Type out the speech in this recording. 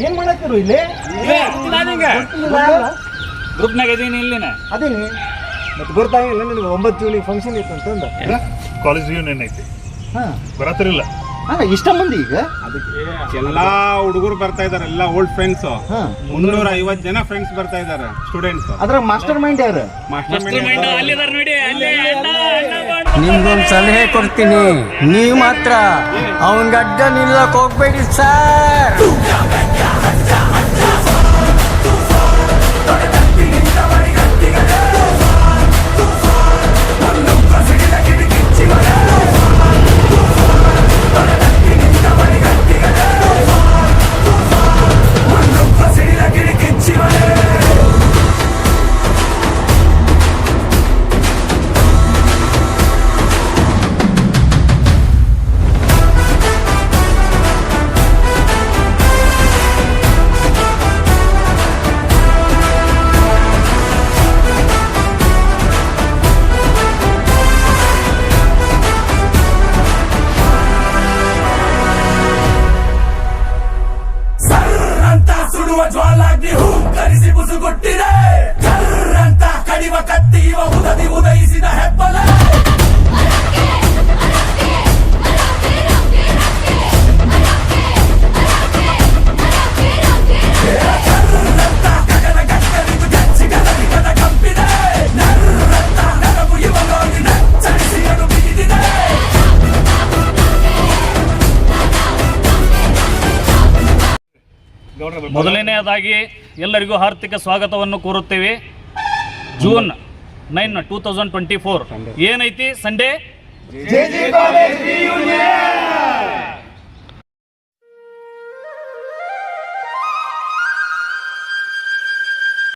ಏನ್ ಮಾಡತ್ತಿರು ಇಲ್ಲಿ ಗ್ರೂಪ್ನಾಗ ಇದೀನಿ ಇಲ್ಲಿನ ಅದೇನಿ ಮತ್ತೆ ಗೊತ್ತಾಗಿಲ್ಲ ನಿನಗೆ 9 ಜೂನಿಗೆ ಫಂಕ್ಷನ್ ಇತ್ತು ಅಂತಂದ ಕಾಲೇಜ್ ಯೂನಿಯನ್ ಐತಿ ಬರತ್ತಿರಲಿಲ್ಲ ಇಷ್ಟ ಮಂದಿ ಈಗ ಅದಕ್ಕೆ ಎಲ್ಲಾ ಹುಡುಗರು ಬರ್ತಾ ಇದಾರೆ, ಎಲ್ಲ ಓಲ್ಡ್ ಫ್ರೆಂಡ್ಸ್. 350 ಜನ ಫ್ರೆಂಡ್ಸ್ ಬರ್ತಾ ಇದಾರೆ, ಸ್ಟೂಡೆಂಟ್ಸ್. ಅದ್ರ ಮಾಸ್ಟರ್ ಮೈಂಡ್ ಯಾರು? ನಿಮ್ಗೊಂದು ಸಲಹೆ ಕೊಡ್ತೀನಿ, ನೀವು ಮಾತ್ರ ಅವನ್ ಗಡ್ಡ ನಿಲ್ಲಕ್ ಹೋಗ್ಬೇಡಿ ಸರ್. ಜ್ವಾಲಾಗ್ನಿ ಹೂಂಕರಿಸಿ ಬುಸುಗುಟ್ಟಿದೆ, ಕರ್ರಂತ ಕಡಿವ ಕತ್ತಿವ ಉದದಿ ಉದಯಿಸಿದ ಹೆಬ್ಬಲ. ಕರ್ರಂತ ಗಗನ ಗಕ್ಕರಿದು ಗಚ್ಚಿಗದ ಕಂಪಿದೆ, ನರ್ರಂತ ನರವು ಇವನೋಗಿ ನಚ್ಚರಿಸಿ ಅದು ಬಿಗಿದಿದೆ. ಮೊದಲನೆಯದಾಗಿ ಎಲ್ಲರಿಗೂ ಹಾರ್ದಿಕ ಸ್ವಾಗತವನ್ನು ಕೋರುತ್ತೇವೆ. ಜೂನ್ 9, 2024 ಏನೈತಿ ಸಂಡೇ